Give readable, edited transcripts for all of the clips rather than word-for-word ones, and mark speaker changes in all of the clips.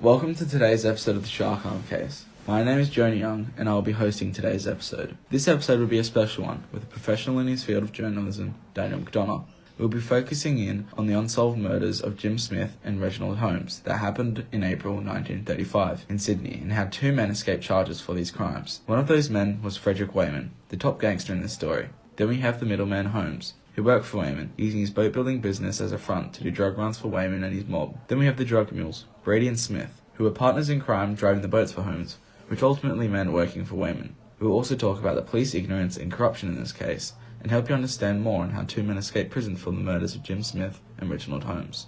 Speaker 1: Welcome to today's episode of the Sharkarm case. My name is Jonah Young, and I will be hosting today's episode. This episode will be a special one with a professional in his field of journalism, Daniel Jonah. We'll be focusing in on the unsolved murders of Jim Smith and Reginald Holmes that happened in April 1935 in Sydney, and how two men escaped charges for these crimes. One of those men was Frederick Wayman, the top gangster in this story. Then we have the middleman Holmes, who worked for Wayman, using his boat-building business as a front to do drug runs for Wayman and his mob. Then we have the drug mules, Brady and Smith, who were partners in crime driving the boats for Holmes, which ultimately meant working for Wayman. We will also talk about the police ignorance and corruption in this case, and help you understand more on how two men escaped prison for the murders of Jim Smith and Reginald Holmes.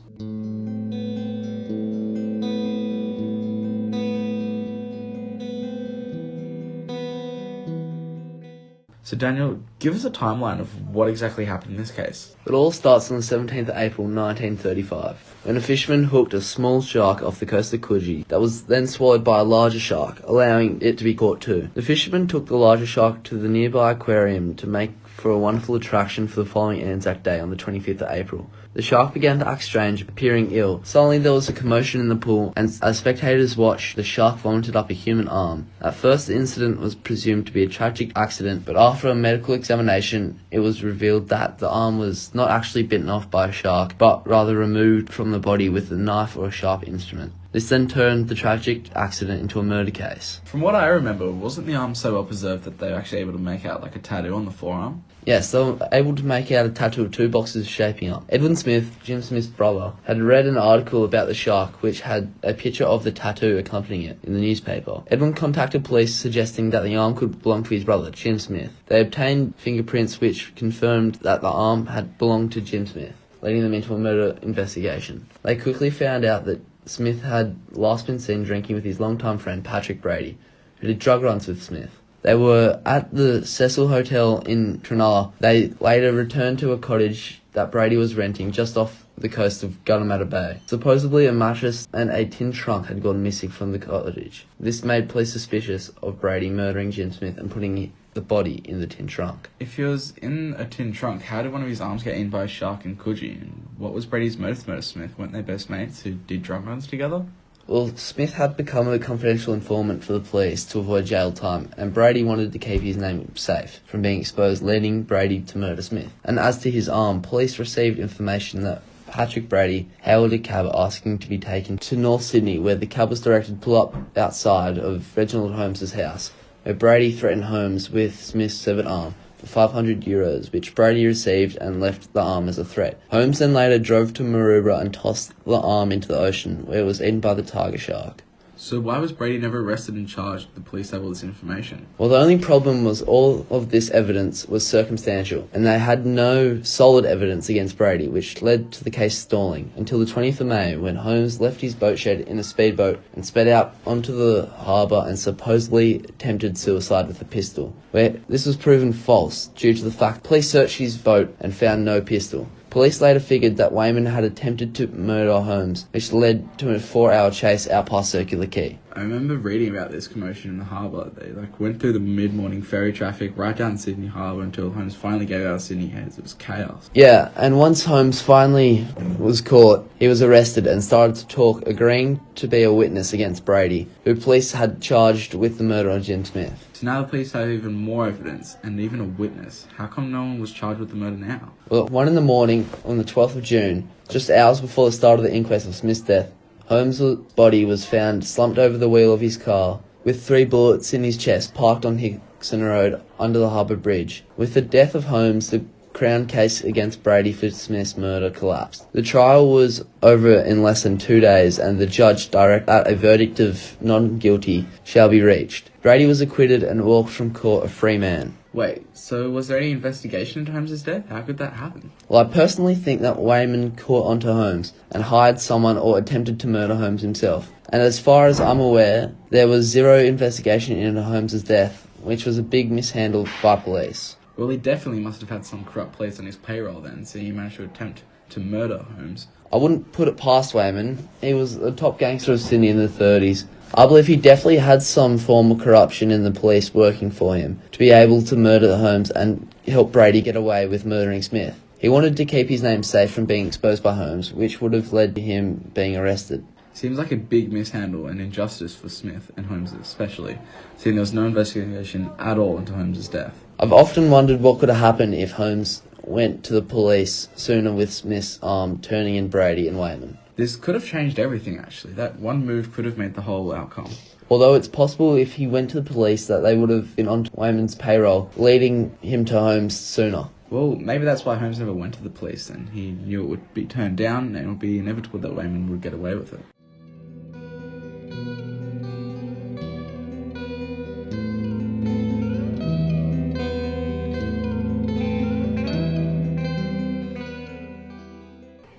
Speaker 1: So Daniel, give us a timeline of what exactly happened in this case.
Speaker 2: It all starts on the 17th of April 1935, when a fisherman hooked a small shark off the coast of Coogee that was then swallowed by a larger shark, allowing it to be caught too. The fisherman took the larger shark to the nearby aquarium to make for a wonderful attraction for the following Anzac Day on the 25th of April. The shark began to act strange, appearing ill. Suddenly there was a commotion in the pool, and as spectators watched, the shark vomited up a human arm. At first the incident was presumed to be a tragic accident, but after a medical examination it was revealed that the arm was not actually bitten off by a shark, but rather removed from the body with a knife or a sharp instrument. This then turned the tragic accident into a murder case.
Speaker 1: From what I remember, wasn't the arm so well preserved that they were actually able to make out like a tattoo on the forearm?
Speaker 2: Yes, they were able to make out a tattoo of two boxes shaping up. Edwin Smith, Jim Smith's brother, had read an article about the shark which had a picture of the tattoo accompanying it in the newspaper. Edwin contacted police suggesting that the arm could belong to his brother, Jim Smith. They obtained fingerprints which confirmed that the arm had belonged to Jim Smith, leading them into a murder investigation. They quickly found out that Smith had last been seen drinking with his longtime friend Patrick Brady, who did drug runs with Smith. They were at the Cecil Hotel in Cronulla. They later returned to a cottage that Brady was renting just off the coast of Gunnamatta Bay. Supposedly a mattress and a tin trunk had gone missing from the cottage. This made police suspicious of Brady murdering Jim Smith and putting the body in the tin trunk.
Speaker 1: If he was in a tin trunk, how did one of his arms get eaten by a shark in Coogee? And what was Brady's motive to murder Smith? Weren't they best mates who did drug runs together?
Speaker 2: Well, Smith had become a confidential informant for the police to avoid jail time, and Brady wanted to keep his name safe from being exposed, leading Brady to murder Smith. And as to his arm, police received information that Patrick Brady hailed a cab asking to be taken to North Sydney, where the cab was directed to pull up outside of Reginald Holmes' house, where Brady threatened Holmes with Smith's severed arm for €500, which Brady received and left the arm as a threat. Holmes then later drove to Maroubra and tossed the arm into the ocean, where it was eaten by the tiger shark.
Speaker 1: So why was Brady never arrested and charged if the police have all this information?
Speaker 2: Well, the only problem was all of this evidence was circumstantial, and they had no solid evidence against Brady, which led to the case stalling until the 20th of May, when Holmes left his boat shed in a speedboat and sped out onto the harbour and supposedly attempted suicide with a pistol, where this was proven false due to the fact police searched his boat and found no pistol. Police later figured that Wayman had attempted to murder Holmes, which led to a 4-hour chase out past Circular Quay.
Speaker 1: I remember reading about this commotion in the harbour. They went through the mid-morning ferry traffic right down Sydney Harbour until Holmes finally gave out of Sydney Heads. It was chaos.
Speaker 2: Yeah, and once Holmes finally was caught, he was arrested and started to talk, agreeing to be a witness against Brady, who police had charged with the murder of Jim Smith.
Speaker 1: So now the police have even more evidence and even a witness. How come no one was charged with the murder now?
Speaker 2: Well, at 1 in the morning on the 12th of June, just hours before the start of the inquest of Smith's death, Holmes' body was found slumped over the wheel of his car, with 3 bullets in his chest, parked on Hickson Road under the Harbour Bridge. With the death of Holmes, the Crown case against Brady for Smith's murder collapsed. The trial was over in less than 2 days, and the judge directed that a verdict of non-guilty shall be reached. Brady was acquitted and walked from court a free man.
Speaker 1: Wait, so was there any investigation into Holmes' death? How could that happen?
Speaker 2: Well, I personally think that Wayman caught onto Holmes and hired someone or attempted to murder Holmes himself. And as far as I'm aware, there was zero investigation into Holmes' death, which was a big mishandle by police.
Speaker 1: Well, he definitely must have had some corrupt police on his payroll then, so he managed to attempt to murder Holmes.
Speaker 2: I wouldn't put it past Wayman. He was a top gangster of Sydney in the 30s. I believe he definitely had some form of corruption in the police working for him to be able to murder Holmes and help Brady get away with murdering Smith. He wanted to keep his name safe from being exposed by Holmes, which would have led to him being arrested.
Speaker 1: Seems like a big mishandle and injustice for Smith and Holmes especially, seeing there was no investigation at all into Holmes' death.
Speaker 2: I've often wondered what could have happened if Holmes went to the police sooner with Smith's arm turning in Brady and Wayman.
Speaker 1: This could have changed everything, actually. That one move could have made the whole outcome.
Speaker 2: Although it's possible if he went to the police that they would have been on Wayman's payroll, leading him to Holmes sooner.
Speaker 1: Well, maybe that's why Holmes never went to the police then. He knew it would be turned down and it would be inevitable that Wayman would get away with it.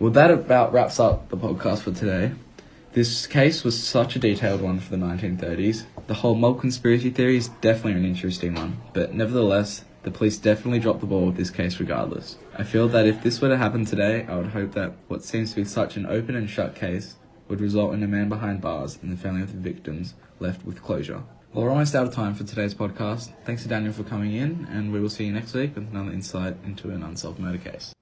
Speaker 1: Well, that about wraps up the podcast for today. This case was such a detailed one for the 1930s. The whole mob conspiracy theory is definitely an interesting one, but nevertheless, the police definitely dropped the ball with this case regardless. I feel that if this were to happen today, I would hope that what seems to be such an open and shut case would result in a man behind bars and the family of the victims left with closure. Well, we're almost out of time for today's podcast. Thanks to Daniel for coming in, and we will see you next week with another insight into an unsolved murder case.